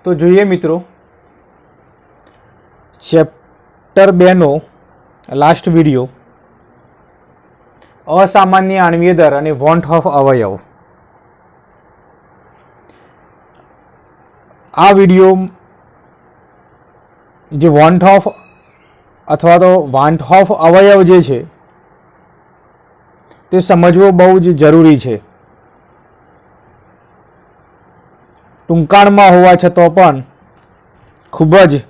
તો જોઈએ મિત્રો, ચેપ્ટર 2નો લાસ્ટ વિડીયો, અસામાન્ય આણ્વીય દર અને વોન્ટ ઓફ અવયવ. આ વિડીયો જે વોન્ટ ઓફ અથવા તો વાન્ટ ઓફ અવયવ જે છે તે સમજવો બહુ જ જરૂરી છે. ટૂંકાણમાં હોવા છતાં પણ ખૂબ જ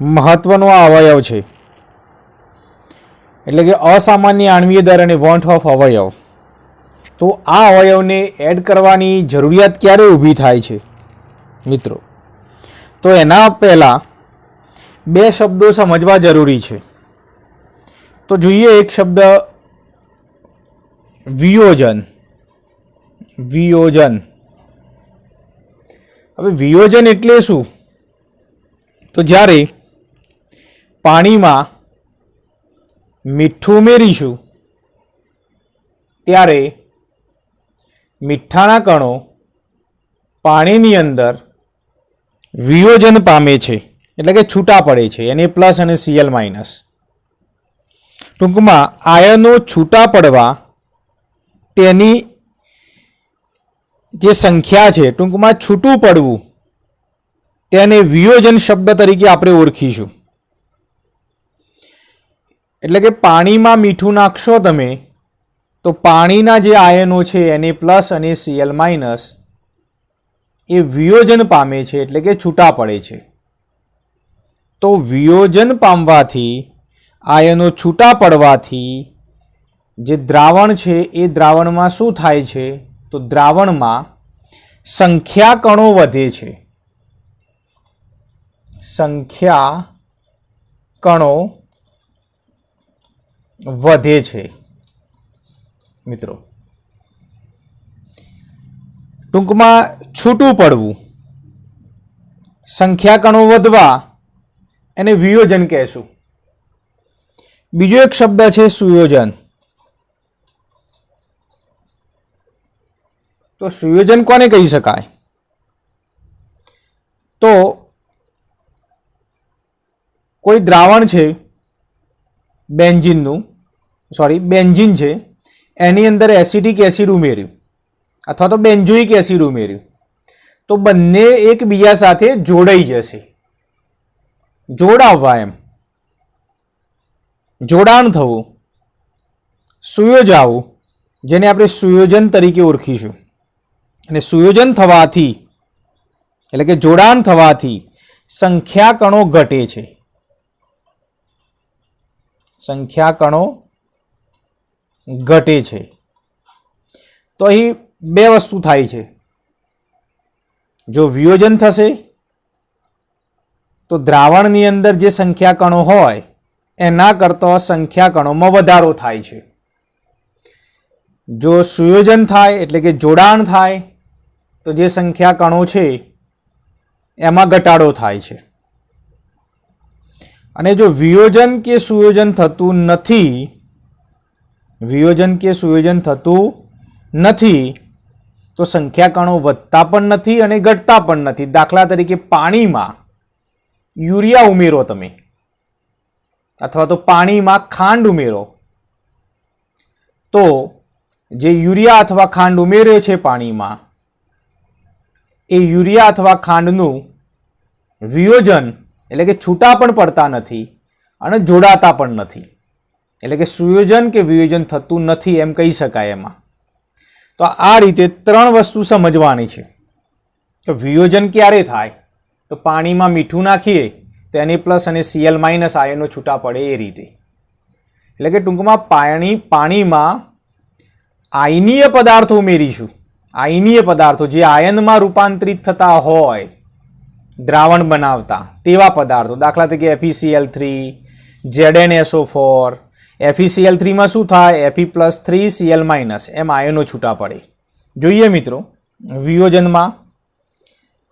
મહત્વનો આ અવયવ છે. એટલે કે અસામાન્ય આણ્વીય દર અને વોન્ટ ઓફ અવયવ. તો આ અવયવને એડ કરવાની જરૂરિયાત ક્યારે ઊભી થાય છે મિત્રો? તો એના પહેલાં બે શબ્દો સમજવા જરૂરી છે. તો જોઈએ એક શબ્દ વિયોજન. વિયોજન. હવે વિયોજન એટલે શું? તો જ્યારે પાણીમાં મીઠું ઉમેરીશું ત્યારે મીઠાના કણો પાણીની અંદર વિયોજન પામે છે, એટલે કે છૂટા પડે છે, Na+ અને Cl-. ટૂંકમાં આયનો છૂટા પડવા તેની જે સંખ્યા છે, ટૂંકમાં છૂટું પડવું, તેને વિયોજન શબ્દ તરીકે આપણે ઓળખીશું. એટલે કે પાણીમાં મીઠું નાખશો તમે તો પાણીના જે આયનો છે Na+ અને Cl- એ વિયોજન પામે છે, એટલે કે છૂટા પડે છે. તો વિયોજન પામવાથી, આયનો છૂટા પડવાથી જે દ્રાવણ છે એ દ્રાવણમાં શું થાય છે? તો દ્રાવણમાં સંખ્યા કણો વધે છે. સંખ્યા કણો વધે છે મિત્રો. ટૂંકમાં છૂટું પડવું, સંખ્યા કણો વધવા, એને વિયોજન કહેશું. બીજો એક શબ્દ છે સુયોજન. તો સુયોજન કોને કહી શકાય? તો કોઈ દ્રાવણ છે બેન્ઝીન છે, એની અંદર એસિડિક એસિડ ઉમેર્યું અથવા તો બેન્ઝોઇક એસિડ ઉમેર્યું, તો બંને એકબીજા સાથે જોડાઈ જશે. જોડાવવા, એમ જોડાણ થવું, સુયોજાવું, જેને આપણે સુયોજન તરીકે ઓળખીશું. અને સુયોજન થવાથી, એટલે કે જોડાણ થવાથી સંખ્યા કણો ઘટે છે. સંખ્યા કણો ઘટે છે. તો અહીં બે વસ્તુ થાય છે. જો વિયોજન થશે તો દ્રાવણની અંદર જે સંખ્યા કણો હોય એના કરતાં સંખ્યા કણોમાં વધારો થાય છે. જો સુયોજન થાય એટલે કે જોડાણ થાય તો જે સંખ્યા કણો છે એમાં ઘટાડો થાય છે. અને જો વિયોજન કે સુયોજન થતું નથી, વિયોજન કે સુયોજન થતું નથી તો સંખ્યા કણો વધતા પણ નથી અને ઘટતા પણ નથી. દાખલા તરીકે પાણીમાં યુરિયા ઉમેરો તમે, અથવા તો પાણીમાં ખાંડ ઉમેરો, તો જે યુરિયા અથવા ખાંડ ઉમેર્યો છે પાણીમાં, એ યુરિયા અથવા ખાંડનું વિયોજન એટલે કે છૂટા પણ પડતા નથી અને જોડાતા પણ નથી. એટલે કે સુયોજન કે વિયોજન થતું નથી એમ કહી શકાય એમાં. તો આ રીતે ત્રણ વસ્તુ સમજવાની છે. તો વિયોજન ક્યારે થાય? તો પાણીમાં મીઠું નાખીએ તો Na+ અને Cl- આયનો છૂટા પડે એ રીતે. એટલે કે ટૂંકમાં પાણીમાં આયનીય પદાર્થો ઉમેરીશું. આયનીય પદાર્થો જે આયનમાં રૂપાંતરિત થતા હોય દ્રાવણ બનાવતા તેવા પદાર્થો, દાખલા તરીકે FeCl3, ZnSO4. FeCl3 માં શું થાય? Fe+3 Cl- એમ આયનો છૂટા પડે. જોઈએ મિત્રો, વિયોજનમાં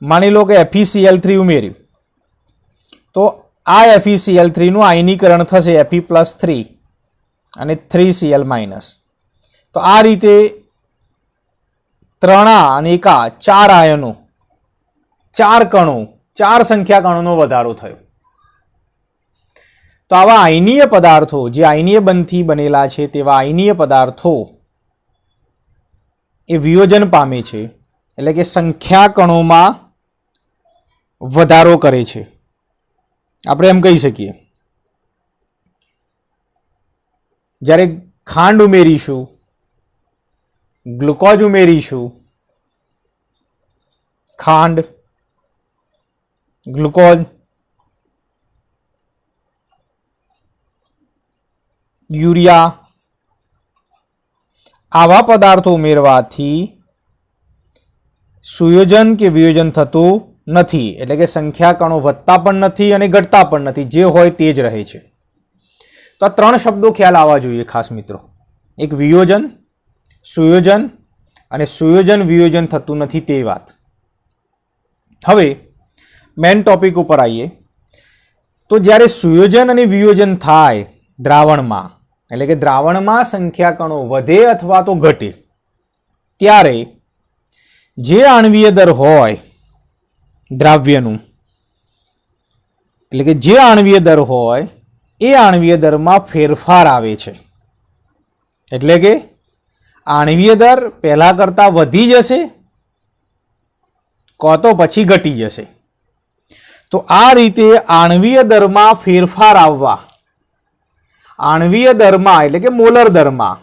માની લો કે FeCl3 ઉમેર્યું તો આ FeCl3 નું આયનીકરણ થશે Fe+3 અને 3 Cl-. તો આ રીતે 3 અને 1 4 આયનો ચાર સંખ્યા કણોનો વધારો થયો. તો આવા આયનીય પદાર્થો જે આયનીય બંધથી બનેલા છે તેવા આયનીય પદાર્થો એ વિયોજન પામે છે, એટલે કે સંખ્યા કણોમાં વધારો કરે છે. આપણે એમ કહી શકીએ, જ્યારે ખાંડ ઉમેરીશું, ગ્લુકોઝ ઉમેરીશું, ખાંડ, ગ્લુકોઝ, યુરિયા આવા પદાર્થો ઉમેરવાથી સુયોજન કે વિયોજન થતું નથી, એટલે કે સંખ્યા કણો વધતા પણ નથી અને ઘટતા પણ નથી, જે હોય તે જ રહે છે. તો આ 3 શબ્દો ખ્યાલ આવવા જોઈએ ખાસ મિત્રો. એક વિયોજન, સુયોજન અને સુયોજન વિયોજન થતું નથી તે વાત. હવે મેન ટોપિક ઉપર આવીએ. તો જ્યારે સુયોજન અને વિયોજન થાય દ્રાવણમાં, એટલે કે દ્રાવણમાં સંખ્યા કણો વધે અથવા તો ઘટે, ત્યારે જે આણ્વીય દર હોય દ્રાવ્યનું, એટલે કે જે આણ્વીય દર હોય એ આણ્વીય દરમાં ફેરફાર આવે છે. એટલે કે આણ્વીય દર પહેલા કરતાં વધી જશે કો તો પછી ઘટી જશે. તો આ રીતે આણ્વીય દરમાં ફેરફાર આવવા, આણ્વીય દરમાં એટલે કે મોલર દરમાં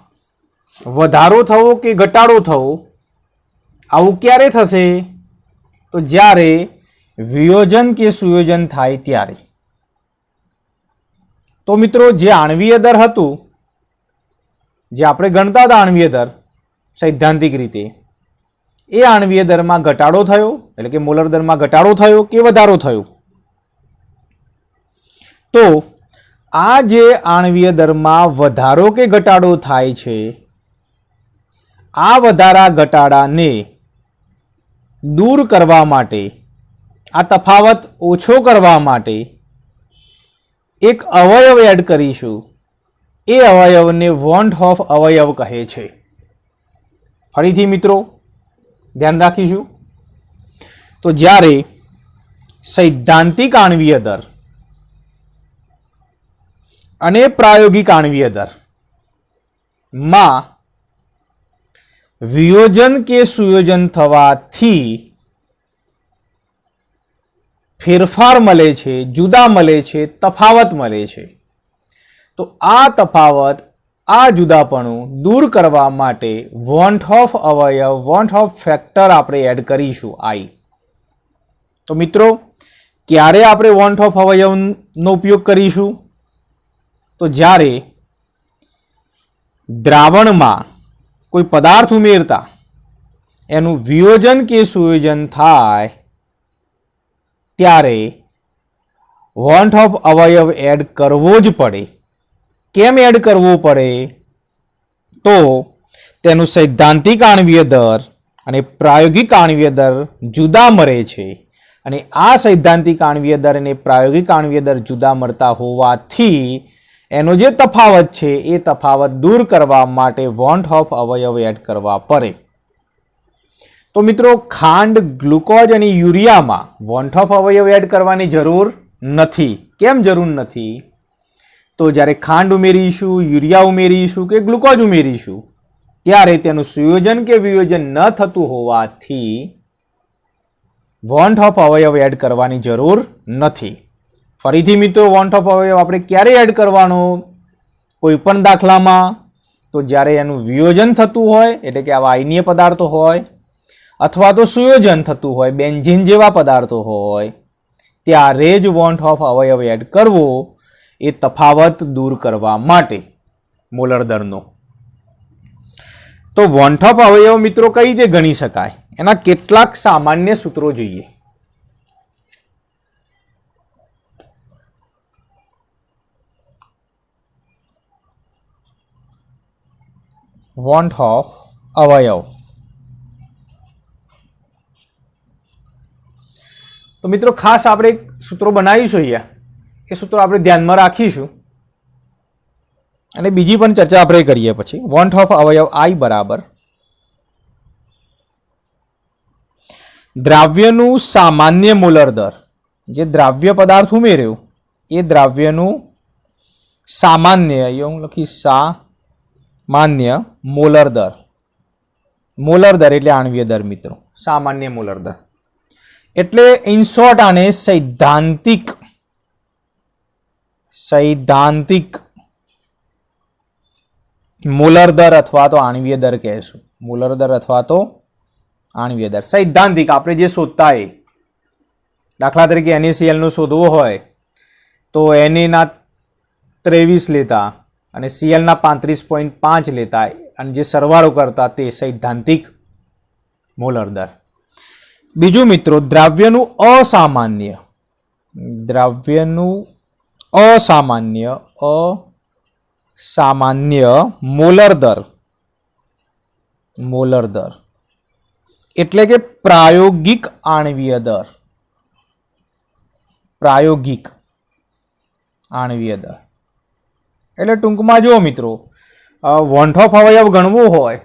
વધારો થવો કે ઘટાડો થવો, આવું ક્યારે થશે? તો જ્યારે વિયોજન કે સુયોજન થાય ત્યારે. તો મિત્રો જે આણ્વીય દર હતું, જે આપણે ગણતા હતા આણ્વીય દર સૈદ્ધાંતિક રીતે, એ આણ્વીય દરમાં ઘટાડો થયો, એટલે કે મોલર દરમાં ઘટાડો થયો કે વધારો થયો? તો આ જે આણ્વીય દરમાં વધારો કે ઘટાડો થાય છે, આ વધારા ઘટાડાને દૂર કરવા માટે, આ તફાવત ઓછો કરવા માટે એક અવયવ એડ કરીશું. એ અવયવને વોન હોફ અવયવ કહે છે. ફરીથી મિત્રો ધ્યાન રાખીશું. તો જ્યારે સૈદ્ધાંતિક આણ્વીય દર અને પ્રાયોગિક આણ્વીય દર માં વિયોજન કે સુયોજન થવાથી ફેરફાર મળે છે, જુદા મળે છે, તફાવત મળે છે. તો આ તફાવત, આ જુદાપણું દૂર કરવા માટે વોન્ટ ઓફ અવયવ, વોન્ટ ઓફ ફેક્ટર આપણે એડ કરીશું આઈ. તો મિત્રો ક્યારે આપણે વોન્ટ ઓફ અવયવનો ઉપયોગ કરીશું? તો જ્યારે દ્રાવણમાં કોઈ પદાર્થ ઉમેરતા એનું વિયોજન કે સુયોજન થાય ત્યારે વોન્ટ ઓફ અવયવ એડ કરવો જ પડે. કેમ એડ કરવો પડે? તો તેનું સૈદ્ધાંતિક આણ્વીય દર અને પ્રાયોગિક આણ્વીય દર જુદા મળે છે, અને આ સૈદ્ધાંતિક આણ્વીય દર અને પ્રાયોગિક આણ્વીય દર જુદા મળતા હોવાથી એનો જે તફાવત છે એ તફાવત દૂર કરવા માટે વોન્ટ ઓફ અવયવ એડ કરવા પડે. તો મિત્રો ખાંડ, ગ્લુકોઝ અને યુરિયામાં વોન્ટ ઓફ અવયવ એડ કરવાની જરૂર નથી. કેમ જરૂર નથી? તો જ્યારે ખાંડ ઉમેરીશું, યુરિયા ઉમેરીશું કે ગ્લુકોઝ ઉમેરીશું ત્યારે તેનું સુયોજન કે વિયોજન ન થતું હોવાથી વોન્ટ ઓફ અવયવ એડ કરવાની જરૂર નથી. ફરીથી મિત્રો વોન્ટ ઓફ અવયવ આપણે ક્યારે એડ કરવાનો? કોઈ પણ દાખલામાં, તો જ્યારે એનું વિયોજન થતું હોય, એટલે કે આવા આયનીય પદાર્થો હોય, અથવા તો સુયોજન થતું હોય, બેન્ઝીન જેવા પદાર્થો હોય, ત્યારે જ વોન્ટ ઓફ અવયવ એડ કરવો, એ તફાવત દૂર કરવા માટે મોલર દરનો. તો વોન્ટ ઓફ અવયવ મિત્રો કઈ રીતે ગણી શકાય? એના કેટલાક સામાન્ય સૂત્રો જોઈએ. વોન્ટ ઓફ અવયવ. તો મિત્રો ખાસ આપણે એક સૂત્રો બનાવીશું અહીંયા, એ સૂત્રો આપણે ધ્યાનમાં રાખીશું અને બીજી પણ ચર્ચા આપણે કરીએ પછી. વોન્ટ ઓફ અવયવ આઈ બરાબર દ્રાવ્યનું સામાન્ય મોલર દર, જે દ્રાવ્ય પદાર્થ ઉમેર્યો એ દ્રાવ્યનું સામાન્ય, અહીંયા હું લખીશ સામાન્ય મોલર દર. મોલર દર એટલે આણ્વીય દર મિત્રો, સામાન્ય મોલર દર. એટલે ઇન શોર્ટ આને સૈદ્ધાંતિક મોલર દર અથવા તો આણ્વીય દર કહેશું. મોલર દર અથવા તો આણ્વીય દર. સૈદ્ધાંતિક આપણે જે શોધતા એ, દાખલા તરીકે NaCl નું શોધવું હોય તો Na ના 23 લેતા અને Cl ના 35.5 લેતા અને જે સરવાળો કરતા તે સૈદ્ધાંતિક મોલર દર. બીજું મિત્રો, દ્રાવ્યનું અસામાન્ય મોલર દર એટલે કે પ્રાયોગિક આણ્વીય દર. પ્રાયોગિક આણ્વીય દર એટલે ટૂંકમાં જો મિત્રો, વોન્ટ ઓફ અવયવ ગણવું હોય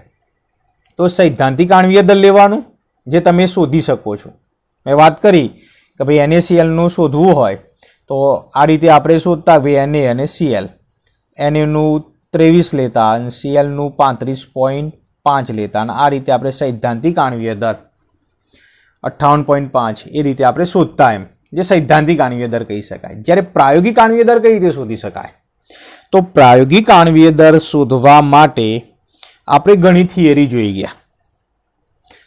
તો સૈદ્ધાંતિક આણ્વીય દર લેવાનું, જે તમે શોધી શકો છો. મેં વાત કરી કે ભાઈ NaCl નું શોધવું હોય તો આ રીતે આપણે શોધતા, ભાઈ Na અને Cl. Na નું 23 લેતા અને Cl નું 35.5 લેતા અને આ રીતે આપણે સૈદ્ધાંતિક આણ્વીય દર 58.5 એ રીતે આપણે શોધતા, એમ જે સૈદ્ધાંતિક આણ્વીય દર કહી શકાય. જ્યારે પ્રાયોગિક આણ્વીય દર કઈ રીતે શોધી શકાય? તો પ્રાયોગિક આણ્વીય દર શોધવા માટે આપણે ઘણી થિયરી જોઈ ગયા.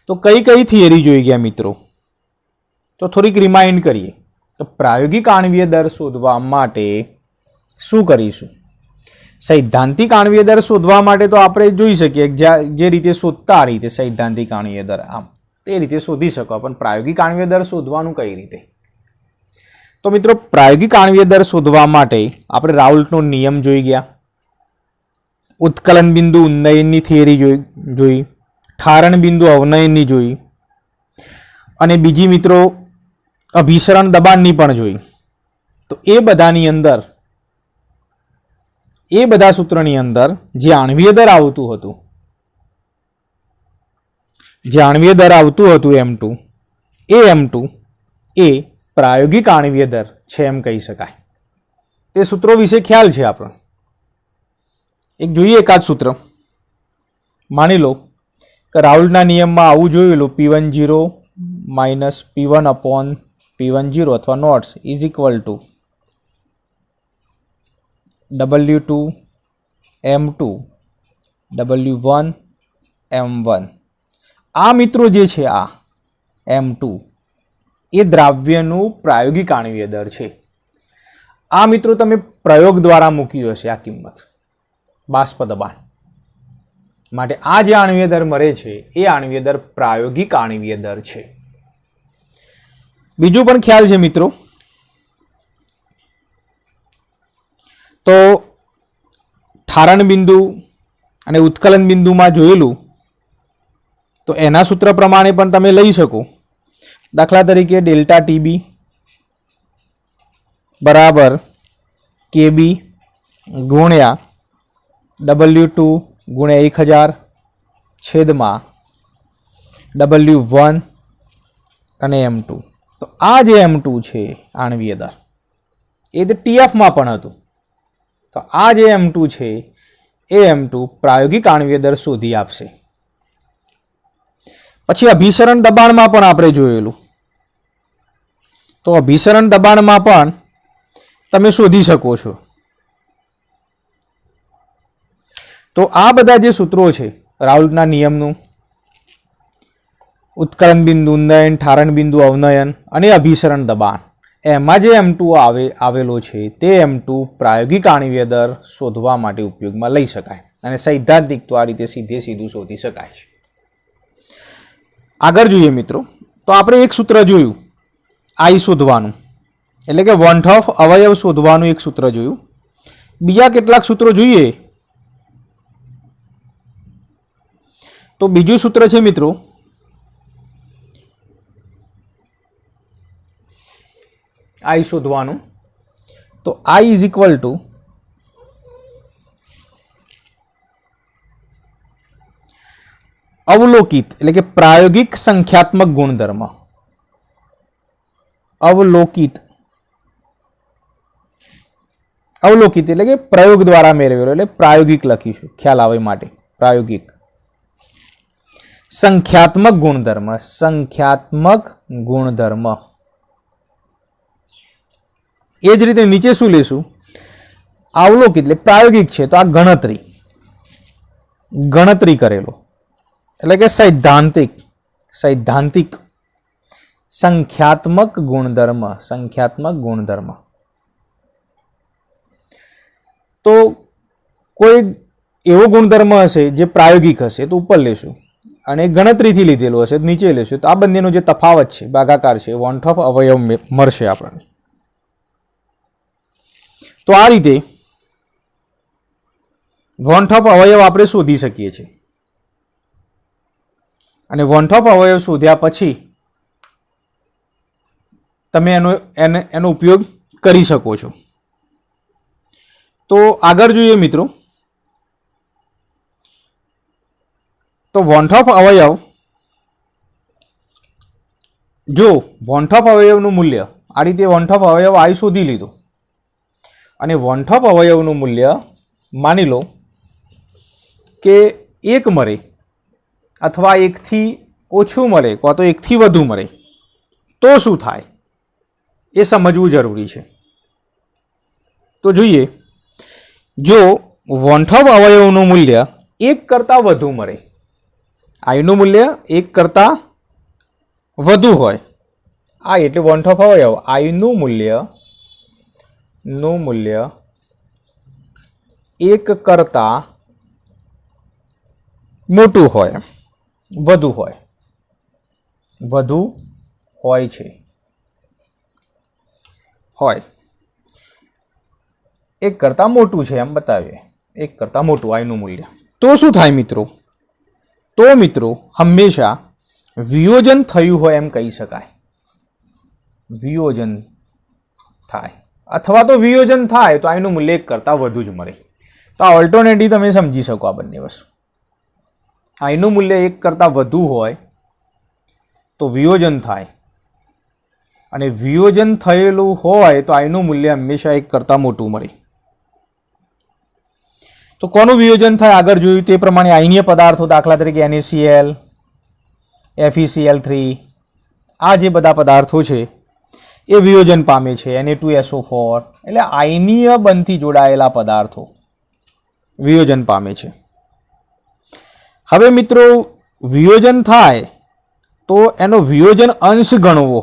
તો કઈ થિયરી જોઈ ગયા મિત્રો? તો થોડીક રિમાઇન્ડ કરીએ. તો પ્રાયોગિક આણ્વીય દર શોધવા માટે શું કરીશું? સૈદ્ધાંતિક આણ્વીય દર શોધવા માટે તો આપણે જોઈ શકીએ જે રીતે શોધતા આ રીતે સૈદ્ધાંતિક આણ્વીય દર આમ તે રીતે શોધી શકો, પણ પ્રાયોગિક આણ્વીય દર શોધવાનું કઈ રીતે? તો મિત્રો, પ્રાયોગિક આણ્વીય દર શોધવા માટે આપણે રાઉલ્ટનો નિયમ જોઈ ગયા, ઉત્કલન બિંદુ ઉન્નયનની થિયરી જોઈ, ઠારણ બિંદુ અવનયનની જોઈ અને બીજી મિત્રો અભિસરણ દબાણની પણ જોઈ. તો એ બધા સૂત્રોની અંદર જે આણ્વીય દર આવતું હતું M2 એ પ્રાયોગિક આણ્વીય દર છે એમ કહી શકાય. તે સૂત્રો વિશે ખ્યાલ છે આપણને. એક જોઈએ એકાદ સૂત્ર. માની લો કે રાઉલ્ટના નિયમમાં આવું જોયેલું, P10 minus P1 upon P10 અથવા notes is equal to W2 M2 W1 M1. આ મિત્રો જે છે આ M2 એ દ્રાવ્યનું પ્રાયોગિક આણ્વીય દર છે. આ મિત્રો તમે પ્રયોગ દ્વારા મૂક્યું હશે આ કિંમત, બાષ્પ દબાણ માટે. આ જે આણ્વીય દર મળે છે એ આણ્વીય દર પ્રાયોગિક આણ્વીય દર છે. બીજું પણ ખ્યાલ છે મિત્રો, તો ઠારણ બિંદુ અને ઉત્કલન બિંદુમાં જોયેલું, તો એના સૂત્ર પ્રમાણે પણ તમે લઈ શકો. દાખલા તરીકે ડેલ્ટા ટીબી બરાબર KB ગુણ્યા W2 ગુણ્યા 1000 છેદમાં W1 અને M2. તો આ જે M2 છે આણ્વીય દર, એ તો TFમાં પણ હતું. તો આ જે M2 છે એ M2 પ્રાયોગિક આણ્વીય દર શોધી આપશે. પછી અભિસરણ દબાણમાં પણ આપણે જોયેલું, તો અભિસરણ દબાણમાં પણ તમે શોધી શકો છો. તો આ બધા જે સૂત્રો છે રાઉલ્ટના નિયમનું, ઉત્કલન બિંદુ ઉન્નયન, ઠારણ બિંદુ અવનયન અને અભિસરણ દબાણ, એમાં જે M2 આવેલો છે તે M2 પ્રાયોગિક આણ્વીય દર શોધવા માટે ઉપયોગમાં લઈ શકાય અને સૈદ્ધાંતિક તો આ રીતે સીધું શોધી શકાય છે. આગળ જોઈએ મિત્રો, તો આપણે એક સૂત્ર જોયું I શોધવાનું, એટલે કે વોન્ટ ઓફ અવયવ શોધવાનું એક સૂત્ર જોયું. બીજા કેટલાક સૂત્રો જોઈએ. તો બીજું સૂત્ર છે મિત્રો I શોધવાનું. તો I ઇઝ ઇક્વલ ટુ અવલોકિત એટલે કે પ્રાયોગિક સંખ્યાત્મક ગુણધર્મ. અવલોકિત એટલે કે પ્રયોગ દ્વારા મેળવેલો, એટલે પ્રાયોગિક લખીશું ખ્યાલ આવે માટે. પ્રાયોગિક. સંખ્યાત્મક ગુણધર્મ. એ જ રીતે નીચે શું લેશું? અવલોકિત એટલે પ્રાયોગિક છે તો આ ગણતરી કરેલો એટલે કે સૈદ્ધાંતિક. સંખ્યાત્મક ગુણધર્મ. તો કોઈ એવો ગુણધર્મ હશે જે પ્રાયોગિક હશે તો ઉપર લેશું, અને ગણતરીથી લીધેલો હશે તો નીચે લેશું. તો આ બંનેનો જે તફાવત છે, ભાગાકાર છે, વોન્ટ ઓફ અવયવ મળશે આપણને. તો આ રીતે વોન્ટ ઓફ અવયવ આપણે શોધી શકીએ છીએ. અને વોન્ટ ઓફ અવયવ શોધ્યા પછી તમે એનો ઉપયોગ કરી શકો છો. તો આગળ જોઈએ મિત્રો. તો વોન્ટ ઓફ અવયવ, જો વોન્ટ ઓફ અવયવનું મૂલ્ય આ રીતે વોન્ટ ઓફ અવયવ આઈ શોધી લીધું, અને વોન્ટ ઓફ અવયવનું મૂલ્ય માની લો કે 1 મળે, અથવા 1થી ઓછું મળે, કાં તો 1થી વધુ મળે, તો શું થાય એ સમજવું જરૂરી છે. તો જોઈએ, જો વોન્ટ ઓફ અવયવનું મૂલ્ય 1 કરતાં વધુ મળે, આઈનું મૂલ્ય 1 કરતાં વધુ હોય, આ એટલે વોન્ટ ઓફ અવયવ આઈનું મૂલ્ય 1 કરતાં મોટું હોય, વધુ હોય છે, 1 કરતાં મોટું છે એમ બતાવીએ, 1 કરતાં મોટું આઈનું મૂલ્ય, તો શું થાય મિત્રો? તો મિત્રો હંમેશા વિયોજન થયું હોય એમ કહી શકાય. વિયોજન થાય, અથવા તો વિયોજન થાય તો આઈનું મૂલ્ય 1 કરતાં વધુ જ મળે. તો આ ઓલ્ટરનેટિવ તમે સમજી શકો. આ બંને વસ્તુ, આઈનું મૂલ્ય 1 કરતાં વધુ હોય તો વિયોજન થાય, અને વિયોજન થયેલું હોય તો આઈનું મૂલ્ય હંમેશા 1 કરતાં મોટું મળે. તો કોનું વિયોજન થાય આગળ જોયું તે પ્રમાણે આયનીય પદાર્થો, દાખલા તરીકે NaCl, FeCl3, આ જે બધા પદાર્થો છે એ વિયોજન પામે છે. Na2SO4 એટલે આયનીય બંધથી જોડાયેલા પદાર્થો વિયોજન પામે છે. હવે મિત્રો વિયોજન થાય તો એનો વિયોજન અંશ ગણવો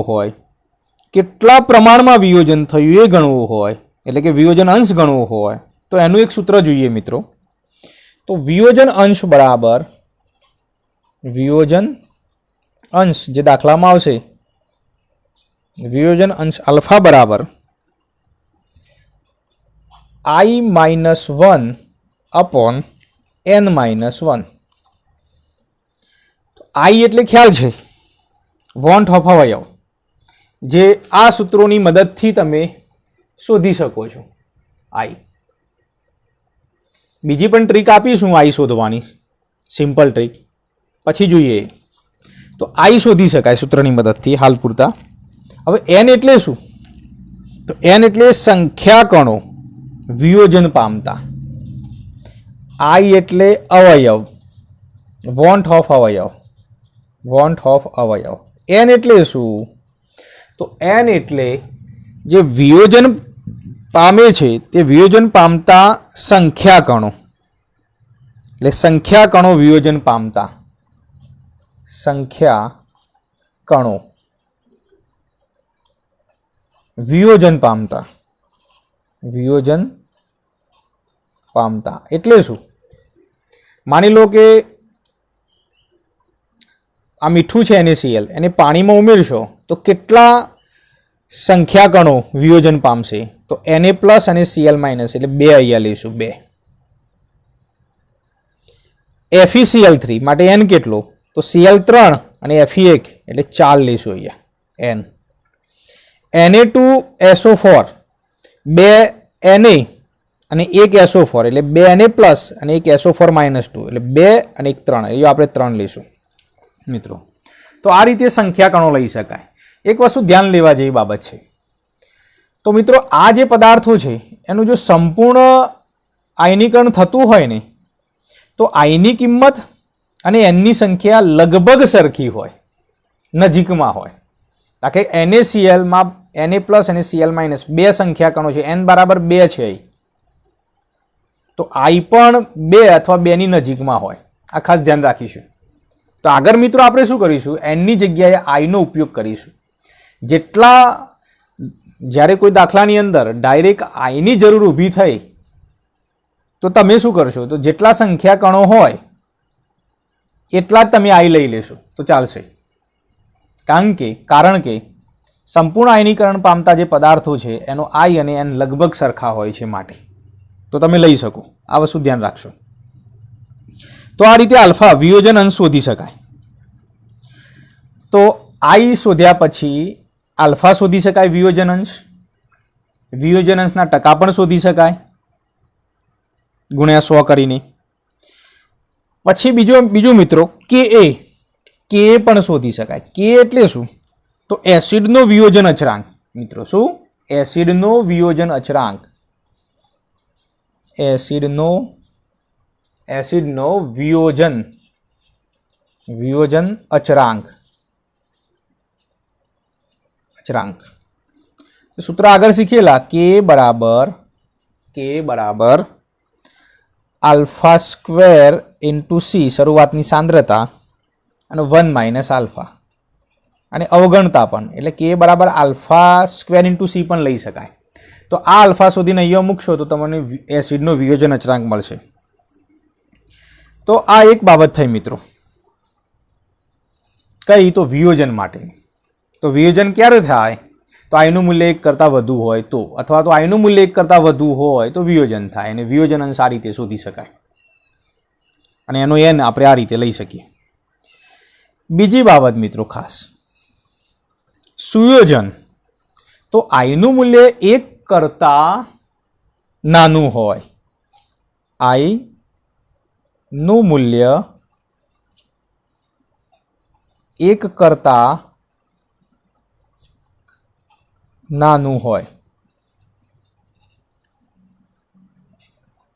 હોય, કેટલા પ્રમાણમાં વિયોજન થયું એ ગણવું હોય, એટલે કે વિયોજન અંશ ગણવો હોય, તો એનું એક સૂત્ર જોઈએ મિત્રો. તો વિયોજન અંશ બરાબર વિયોજન અંશ જે દાખલામાં આવશે, વિયોજન અંશ આલ્ફા બરાબર I-1/n-1. I એટલે ખ્યાલ છે વોન્ટ ઓફ અવયવ, જે આ સૂત્રોની મદદથી તમે શોધી શકો છો. I બીજી પણ ટ્રીક આપીશું I શોધવાની, સિમ્પલ ટ્રીક પછી જોઈએ. તો I શોધી શકાય સૂત્રની મદદથી હાલ પૂરતા. હવે n એટલે શું? તો n એટલે સંખ્યા કણો વિયોજન પામતા. I એટલે અવયવ, વોન્ટ ઓફ અવયવ. n એટલે શું? તો n એટલે જે વિયોજન પામે છે તે વિયોજન પામતા સંખ્યા કણો, એટલે સંખ્યા કણો વિયોજન પામતા, વિયોજન પામતા એટલે શું? માની લો કે આ મીઠું છે NaCl, એને પાણીમાં ઉમેરશો તો કેટલા સંખ્યા કણો વિયોજન પામશે? તો Na+ અને Cl- એટલે 2 અહીંયા લઈશું, 2. FeCl3 માટે n કેટલો? તો Cl3 અને Fe1 એટલે 4 લઈશું અહીંયા n. Na2SO4 2 Na અને 1 SO4 એટલે 2 Na+ અને 1 SO4- 2 એટલે 2 અને 1 3, એ આપણે 3 લઈશું. મિત્રો. તો આ રીતે સંખ્યા કણો લઈ શકાય. એક વસ્તુ ધ્યાન લેવા જેવી બાબત છે. તો મિત્રો આ જે પદાર્થો છે એનું જો સંપૂર્ણ આયનીકરણ થતું હોય ને તો આઈની કિંમત અને એનની સંખ્યા લગભગ સરખી હોય, નજીકમાં હોય. કારણ કે NaClમાં Na+ અને Cl- બે સંખ્યા કણો છે, n બરાબર 2 છે. તો I પણ 2 અથવા 2 ની નજીકમાં હોય. આ ખાસ ધ્યાન રાખીશું. તો આગળ મિત્રો આપણે શું કરીશું, એનની જગ્યાએ I નો ઉપયોગ કરીશું. જ્યારે કોઈ દાખલાની અંદર ડાયરેક્ટ I ની જરૂર ઊભી થઈ તો તમે શું કરશો, તો જેટલા સંખ્યા કણો હોય એટલા જ તમે I લઈ લેશો તો ચાલશે. કારણ કે સંપૂર્ણ આયનીકરણ પામતા જે પદાર્થો છે એનો I અને N લગભગ સરખા હોય છે માટે. તો તમે લઈ શકો. આ વસ્તુ ધ્યાન રાખશો. તો આ રીતે આલ્ફા વિયોજન અંશ શોધી શકાય. તો I શોધ્યા પછી આલ્ફા શોધી શકાય, વિયોજન અંશના ટકા પણ શોધી શકાય ગુણ્યા 100 કરીને. પછી બીજું મિત્રો Ka પણ શોધી શકાય. Ka એટલે શું, તો એસિડનો વિયોજન અચળાંક. મિત્રો શું, એસિડનો વિયોજન અચળાંક. એસિડનો વિયોજન અચળાંક. સૂત્ર આગળ શીખેલા, K બરાબર α² × C શરૂઆતની સાંદ્રતા અને 1 - આલ્ફા અને અવગણતા પણ, એટલે K બરાબર α² × C પણ લઈ શકાય. તો આ આલ્ફા શોધીને અહીંયા મૂકશો તો તમને એસિડનો વિયોજન અચળાંક મળશે. તો આ એક બાબત થઈ મિત્રો, કઈ, તો વિયોજન માટે. તો વિયોજન ક્યારે થાય, તો I નું મૂલ્ય 1 કરતાં વધુ હોય તો, અથવા તો I નું મૂલ્ય 1 કરતાં વધુ હોય તો વિયોજન થાય, અને વિયોજન અંશ આ રીતે શોધી શકાય. અને એનો n આપણે આ રીતે લઈ શકીએ. બીજી બાબત મિત્રો ખાસ, સુયોજન. તો I નું મૂલ્ય 1 કરતાં નાનું હોય, I નું મૂલ્ય 1 કરતાં નાનું હોય,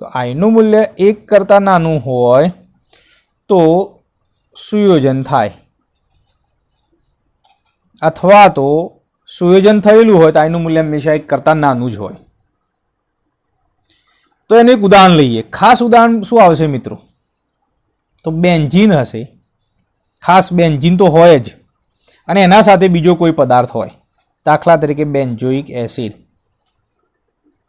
તો I નું મૂલ્ય 1 કરતાં નાનું હોય તો સુયોજન થાય, અથવા તો સુયોજન થયેલું હોય તો I નું મૂલ્ય હંમેશા 1 કરતાં નાનું જ હોય. તો એનું એક ઉદાહરણ લઈએ. ખાસ ઉદાહરણ શું આવશે મિત્રો, તો બેન્ઝીન હશે. ખાસ બેન્ઝીન તો હોય જ, અને એના સાથે બીજો કોઈ પદાર્થ હોય, દાખલા તરીકે બેન્ઝોઇક એસિડ.